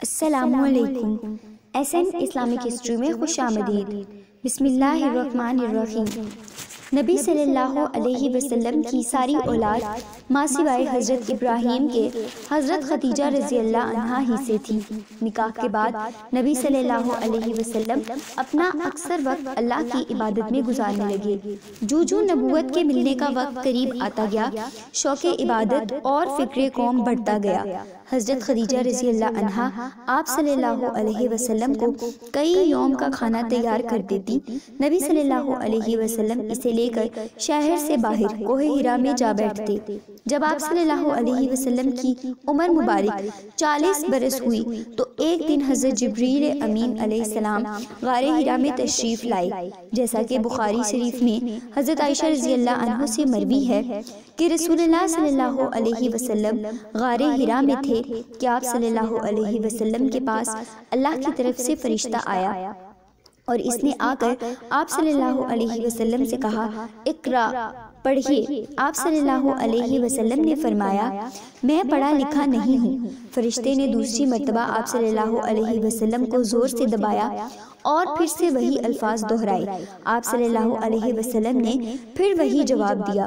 السلام علیکم۔ SN Islamic history میں خوش آمدید۔ بسم اللہ الرحمن الرحیم۔ نبی صلی اللہ علیہ وسلم کی ساری اولاد ماں سوائے حضرت ابراہیم کے حضرت خدیجہ رضی اللہ عنہا ہی سے تھی۔ نکاح کے بعد نبی صلی اللہ علیہ وسلم اپنا اکثر وقت اللہ کی عبادت میں گزارنے لگے۔ جو نبوت کے ملنے کا وقت قریب آتا گیا، شوق عبادت اور فکر قوم بڑھتا گیا۔ حضرت خدیجہ رضی اللہ عنہا آپ صلی اللہ علیہ وسلم کو کئی یوم کا کھانا تیار کر دیتی۔ نبی صلی اللہ علیہ وسلم اسے لے کر شہر سے باہر کوہ ہرا میں جا بیٹھتے۔ جب آپ صلی اللہ علیہ وسلم کی عمر مبارک 40 برس ہوئی تو ایک دن حضرت جبریل امین علیہ السلام غار ہرا میں تشریف لائے۔ جیسا کہ بخاری شریف میں حضرت عائشہ رضی اللہ عنہ سے مروی ہے کہ رسول اللہ صلی اللہ علیہ وسلم غار ہرا میں تھے کہ آپ صلی اللہ علیہ وسلم کے پاس اللہ کی طرف سے فرشتہ آیا اور اس نے آ کر آپ صلی اللہ علیہ وسلم سے کہا، اقرا، پڑھیے۔ آپ صلی اللہ علیہ وسلم نے فرمایا، میں پڑھا لکھا نہیں ہوں۔ فرشتے نے دوسری مرتبہ آپ صلی اللہ علیہ وسلم کو زور سے دبایا اور پھر سے وہی الفاظ دہرائے۔ آپ صلی اللہ علیہ وسلم نے پھر وہی جواب دیا۔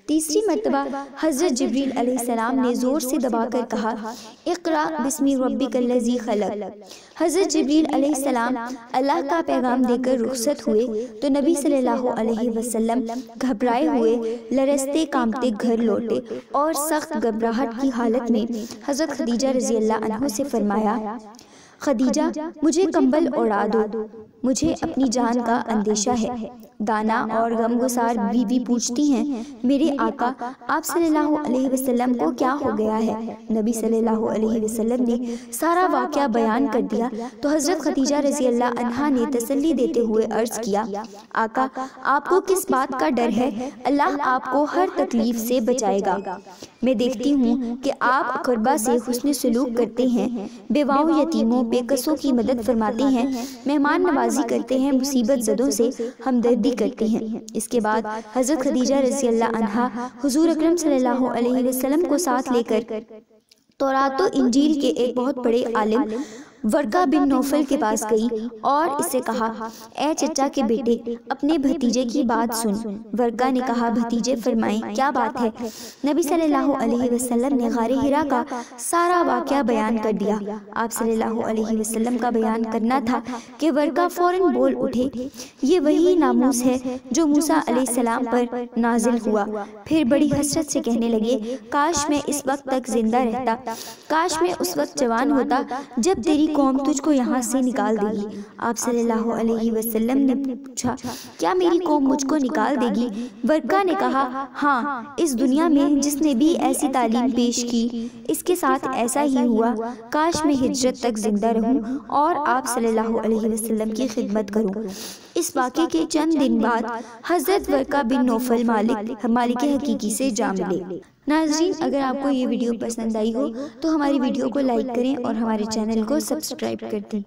تیسری مرتبہ حضرت جبریل علیہ السلام نے زور سے دبا کر کہا، اقرا بسم ربک الذی خلق۔ حضرت جبریل علیہ السلام اللہ کا پیغام دے کر رخصت ہوئے تو نبی صلی اللہ علیہ وسلم گھبرائے ہوئے لرزتے کامتے گھر لوٹے اور سخت گھبراہٹ کی حالت میں حضرت خدیجہ رضی اللہ عنہ سے فرمایا، خدیجہ مجھے کمبل اوڑھا دو، مجھے اپنی جان کا اندیشہ ہے۔ دانا اور غمگسار بیوی پوچھتی ہیں، میرے آقا آپ صلی اللہ علیہ وسلم کو کیا ہو گیا ہے؟ نبی صلی اللہ علیہ وسلم نے سارا واقعہ بیان کر دیا تو حضرت خدیجہ رضی اللہ عنہا نے تسلی دیتے ہوئے عرض کیا، آقا آپ کو کس بات کا ڈر ہے؟ اللہ آپ کو ہر تکلیف سے بچائے گا۔ میں دیکھتی ہوں کہ آپ اقربا سے حسن سلوک کرتے ہیں، بیواؤں یتیموں بے کسوں کی مدد فرماتے ہیں، مہمان نوازی کرتے ہیں، مصیبت زدوں سے ہمدردی کرتے ہیں۔ اس کے بعد حضرت خدیجہ رضی اللہ عنہا حضور اکرم صلی اللہ علیہ وسلم کو ساتھ لے کر تورات و انجیل کے ایک بہت بڑے عالم ورقہ بن نوفل کے پاس گئی اور اس سے کہا، اے چچا کے بیٹے اپنے بھتیجے کی بات سن۔ ورقہ نے کہا، بھتیجے فرمائیں کیا بات ہے؟ نبی صلی اللہ علیہ وسلم نے غار ہرا کا سارا واقعہ بیان کر دیا۔ آپ صلی اللہ علیہ وسلم کا بیان کرنا تھا کہ ورقہ فوراً بول اٹھے، یہ وہی ناموس ہے جو موسیٰ علیہ السلام پر نازل ہوا۔ پھر بڑی حسرت سے کہنے لگے، کاش میں اس وقت تک زندہ رہتا، کاش میں اس وقت جوان ہوتا جب تیری قوم تجھ کو یہاں سے نکال دے گی۔ آپ صلی اللہ علیہ وسلم نے پوچھا، کیا میری قوم مجھ کو نکال دے گی؟ ورقہ نے کہا، ہاں، اس دنیا میں جس نے بھی ایسی تعلیم پیش کی اس کے ساتھ ایسا ہی ہوا۔ کاش میں ہجرت تک زندہ رہوں اور آپ صلی اللہ علیہ وسلم کی خدمت کروں۔ اس واقعے کے چند دن بعد حضرت ورقہ بن نوفل مالک حقیقی سے جا ملے۔ ناظرین، اگر آپ کو یہ ویڈیو پسند آئی ہو تو ہماری ویڈیو کو لائک کریں اور ہمارے چینل کو سبسکرائب کر دیں۔